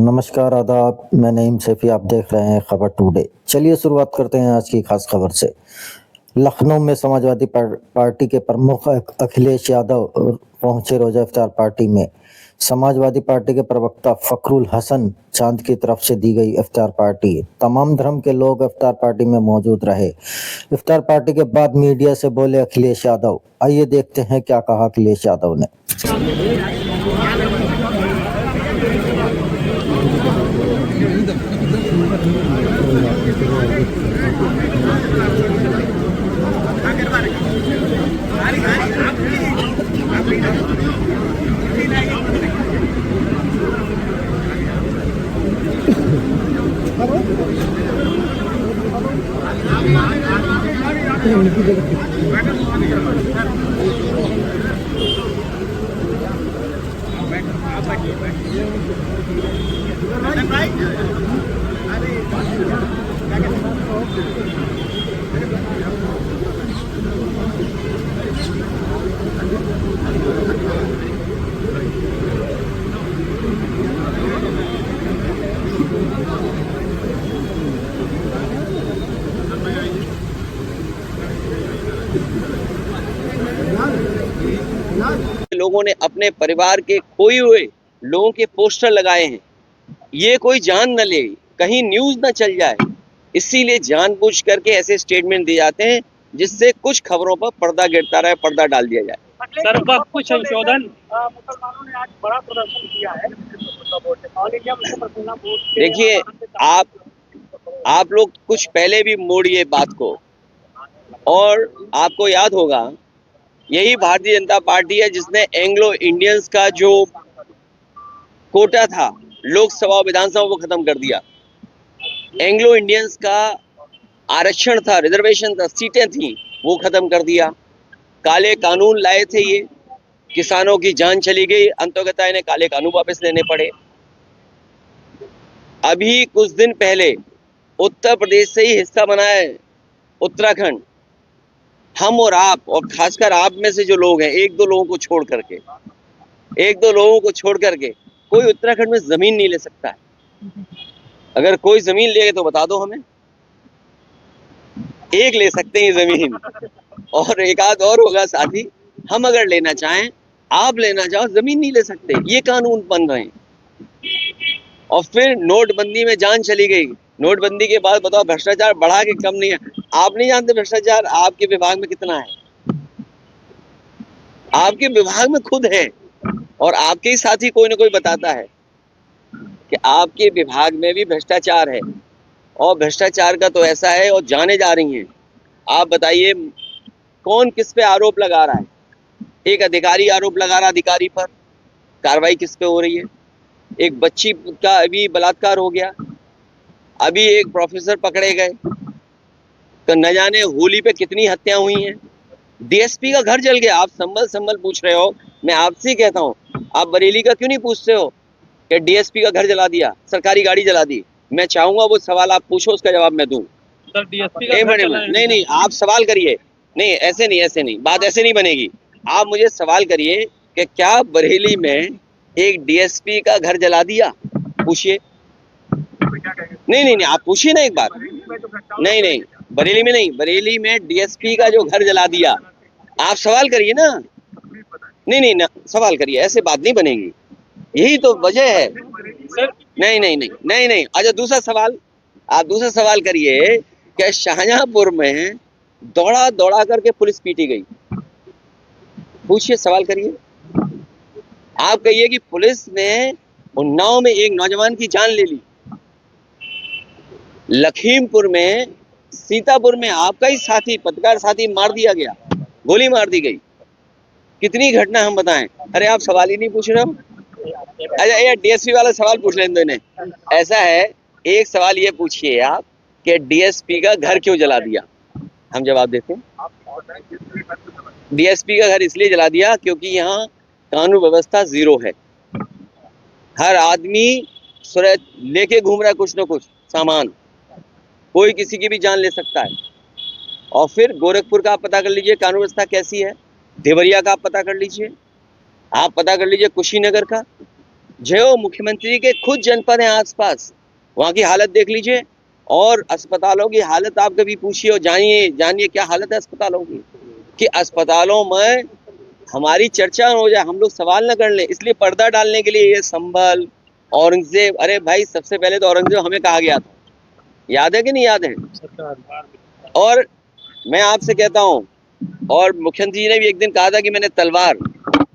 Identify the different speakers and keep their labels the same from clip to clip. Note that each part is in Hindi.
Speaker 1: नमस्कार, आदाब। मैं नईम सैफी, आप देख रहे हैं खबर टुडे। चलिए शुरुआत करते हैं आज की खास खबर से। लखनऊ में समाजवादी पार्टी के प्रमुख अखिलेश यादव पहुंचे रोजा इफ्तार पार्टी में। समाजवादी पार्टी के प्रवक्ता फखरुल हसन चांद की तरफ से दी गई इफ्तार पार्टी। तमाम धर्म के लोग इफ्तार पार्टी में मौजूद रहे। इफ्तार पार्टी के बाद मीडिया से बोले अखिलेश यादव। आइए देखते हैं क्या कहा अखिलेश यादव ने।
Speaker 2: लोगों ने अपने परिवार के खोए हुए लोगों के पोस्टर लगाए हैं। ये कोई जान न ले, कहीं न्यूज न चल जाए, इसीलिए जानबूझ करके ऐसे स्टेटमेंट दिए जाते हैं जिससे कुछ खबरों पर पर्दा गिरता रहे, पर्दा डाल दिया जाए।
Speaker 3: सर, वक्फ संशोधन
Speaker 4: मुसलमानों ने आज बड़ा प्रदर्शन किया है। All India Muslim personal board
Speaker 2: देखिए, आप लोग कुछ पहले भी मोड़िए बात को, और आपको याद होगा यही भारतीय जनता पार्टी है जिसने एंग्लो इंडियंस का जो कोटा था लोकसभा और विधानसभा वो खत्म कर दिया। एंग्लो इंडियंस का आरक्षण था, रिजर्वेशन था, सीटें थी, वो खत्म कर दिया। काले कानून लाए थे, ये किसानों की जान चली गई, अंततः इन्हें काले कानून वापस लेने पड़े। अभी कुछ दिन पहले उत्तर प्रदेश से ही हिस्सा बना है उत्तराखंड। हम और आप, और खासकर आप में से जो लोग हैं, एक दो लोगों को छोड़ करके कोई उत्तराखंड में जमीन नहीं ले सकता है। अगर कोई जमीन ले तो बता दो हमें। एक ले सकते हैं जमीन, और एक आध और होगा साथी। हम अगर लेना चाहें, आप लेना चाहो, जमीन नहीं ले सकते। ये कानून बन रहे हैं। और फिर नोटबंदी में जान चली गई। नोटबंदी के बाद बताओ भ्रष्टाचार बढ़ा के कम नहीं है। आप नहीं जानते भ्रष्टाचार आपके विभाग में कितना है। आपके विभाग में खुद है, और आपके ही साथी कोई ना कोई बताता है कि आपके विभाग में भी भ्रष्टाचार है। और भ्रष्टाचार का तो ऐसा है, और जाने जा रही हैं। आप बताइए कौन किस पे आरोप लगा रहा है। एक अधिकारी आरोप लगा रहा अधिकारी पर, कार्रवाई किस पे हो रही है। एक बच्ची का अभी बलात्कार हो गया, अभी एक प्रोफेसर पकड़े गए। तो न जाने होली पे कितनी हत्या हुई हैं। डीएसपी का घर जल गया। आप संभल पूछ रहे हो, मैं आपसे ही कहता हूँ, आप बरेली का क्यों नहीं पूछते हो कि डीएसपी का घर जला दिया, सरकारी गाड़ी जला दी। मैं चाहूंगा वो सवाल आप पूछो, उसका जवाब मैं दूं।
Speaker 3: सर, डीएसपी का घर जला है।
Speaker 2: नहीं, आप सवाल करिए। नहीं, ऐसे नहीं, बात ऐसे नहीं बनेगी। आप मुझे सवाल करिए कि क्या बरेली में एक डीएसपी का घर जला दिया, पूछिए। नहीं, आप पूछिए ना एक बार। नहीं, बरेली में नहीं, बरेली में डीएसपी का जो घर जला दिया। आप सवाल करिए ना। नहीं ना, सवाल करिए, ऐसे बात नहीं बनेगी। यही तो वजह है। नहीं। अच्छा, दूसरा सवाल, आप दूसरा सवाल करिए कि शाहजहांपुर में दौड़ा करके पुलिस पीटी गई। पूछिए, सवाल करिए। आप कहिए कि पुलिस ने उन्नाव में एक नौजवान की जान ले ली। लखीमपुर में, सीतापुर में आपका ही साथी, पत्रकार साथी मार दिया गया, गोली मार दी गई। कितनी घटना हम बताएं। अरे आप सवाल ही नहीं पूछ रहे हो। अच्छा, ये डीएसपी वाला सवाल पूछ लें दो इन्हें। ऐसा है, एक सवाल ये पूछिए आप कि डीएसपी का घर क्यों जला दिया। हम जवाब देते हैं। डीएसपी का घर इसलिए जला दिया क्योंकि यहाँ कानून व्यवस्था जीरो है। हर आदमी लेके घूम रहा है कुछ न कुछ सामान। कोई किसी की भी जान ले सकता है। और फिर गोरखपुर का आप पता कर लीजिए कानून व्यवस्था कैसी है। देवरिया का आप पता कर लीजिए, आप पता कर लीजिए कुशीनगर का। जो मुख्यमंत्री के खुद जनपद हैं आसपास, वहाँ की हालत देख लीजिए, और अस्पतालों की हालत आप कभी पूछिए और जानिए क्या हालत है अस्पतालों की, कि अस्पतालों में हमारी चर्चा हो जाए, हम लोग सवाल न कर लें, इसलिए पर्दा डालने के लिए ये संभल, औरंगजेब, अरे भाई सबसे पहले तो औरंगजेब हमें कहा गया था, याद है कि नहीं याद है? और मैं आपसे कहता हूँ, और मुख्यमंत्री जी ने भी एक दिन कहा था कि मैंने तलवार,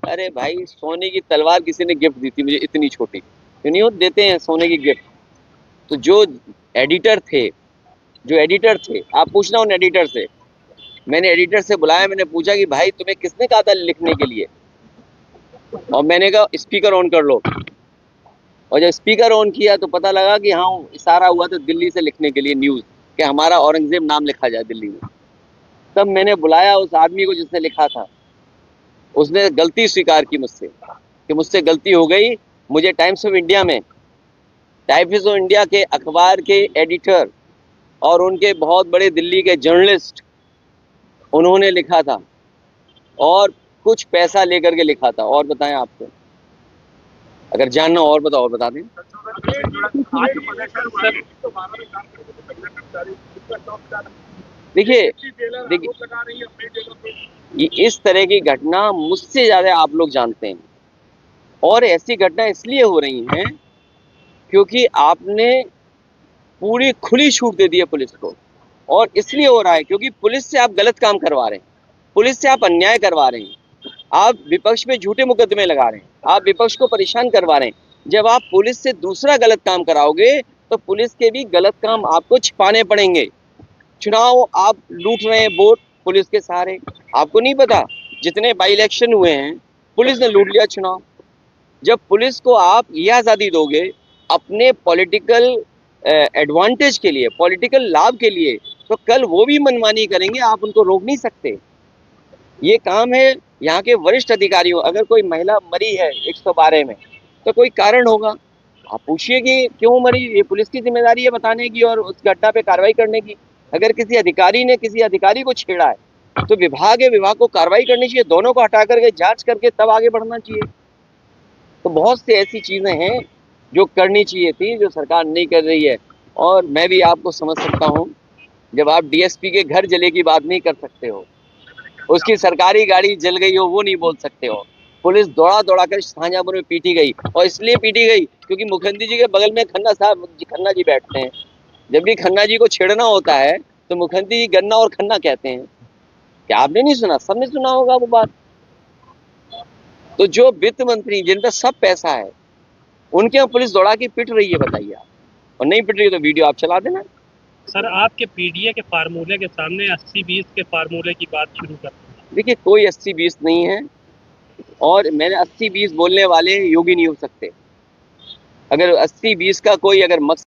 Speaker 2: अरे भाई सोने की तलवार किसी ने गिफ्ट दी थी मुझे इतनी छोटी, क्यों नहीं हो देते हैं सोने की गिफ्ट। तो जो एडिटर थे आप पूछना उन एडिटर से, मैंने एडिटर से बुलाया, मैंने पूछा कि भाई तुम्हें किसने कहा था लिखने के लिए, और मैंने कहा स्पीकर ऑन कर लो, और जब स्पीकर ऑन किया तो पता लगा कि हाँ इशारा हुआ तो दिल्ली से लिखने के लिए न्यूज़ कि हमारा औरंगजेब नाम लिखा जाए दिल्ली में। तब मैंने बुलाया उस आदमी को जिसने लिखा था, उसने गलती स्वीकार की मुझसे कि मुझसे गलती हो गई। मुझे टाइम्स ऑफ इंडिया के अखबार के एडिटर और उनके बहुत बड़े दिल्ली के जर्नलिस्ट, उन्होंने लिखा था और कुछ पैसा लेकर के लिखा था। और बताएं आपको अगर जानना और बताओ और बता दें। देखिए इस तरह की घटना मुझसे ज़्यादा आप लोग जानते हैं, और ऐसी घटना इसलिए हो रही हैं क्योंकि आपने पूरी खुली छूट दे दी है पुलिस को, और इसलिए हो रहा है क्योंकि पुलिस से आप गलत काम करवा रहे हैं, पुलिस से आप अन्याय करवा रहे हैं, आप विपक्ष पे झूठे मुकदमे लगा रहे हैं, आप विपक्ष को परेशान करवा रहे हैं। जब आप पुलिस से दूसरा गलत काम कराओगे तो पुलिस के भी गलत काम आपको छिपाने पड़ेंगे। चुनाव आप लूट रहे हैं वोट पुलिस के सहारे, आपको नहीं पता जितने बाई इलेक्शन हुए हैं पुलिस ने लूट लिया चुनाव। जब पुलिस को आप ये आज़ादी दोगे अपने पॉलिटिकल एडवांटेज के लिए, पॉलिटिकल लाभ के लिए, तो कल वो भी मनमानी करेंगे, आप उनको रोक नहीं सकते। ये काम है यहाँ के वरिष्ठ अधिकारियों। अगर कोई महिला मरी है 112 में तो कोई कारण होगा, आप पूछिए कि क्यों मरी, ये पुलिस की जिम्मेदारी है बताने की और उस घटना पे कार्रवाई करने की। अगर किसी अधिकारी ने किसी अधिकारी को छेड़ा है तो विभाग को कार्रवाई करनी चाहिए, दोनों को हटा करके जांच करके तब आगे बढ़ना चाहिए। तो बहुत सी ऐसी चीज़ें हैं जो करनी चाहिए थी जो सरकार नहीं कर रही है। और मैं भी आपको समझ सकता हूँ, जब आप डीएसपी के घर जले की बात नहीं कर सकते हो, उसकी सरकारी गाड़ी जल गई हो वो नहीं बोल सकते हो, पुलिस दौड़ा कर शाहजहांपुर में पीटी गई, और इसलिए पीटी गई क्योंकि मुख्यमंत्री जी के बगल में खन्ना जी बैठते हैं। जब भी खन्ना जी को छेड़ना होता है तो मुख्यमंत्री जी गन्ना और खन्ना कहते हैं। क्या आपने नहीं सुना? सबने सुना होगा वो बात। तो जो वित्त मंत्री जिन पर सब पैसा है उनके यहाँ पुलिस दौड़ा के पिट रही है, बताइए आप। और नहीं पिट रही है तो वीडियो आप चला देना।
Speaker 3: सर आपके पीडीए के फार्मूले के सामने 80-20 के फार्मूले की बात शुरू कर।
Speaker 2: देखिए कोई 80-20 नहीं है, और मैंने 80-20 बोलने वाले योगी नहीं हो सकते। अगर 80-20 का कोई अगर मकसद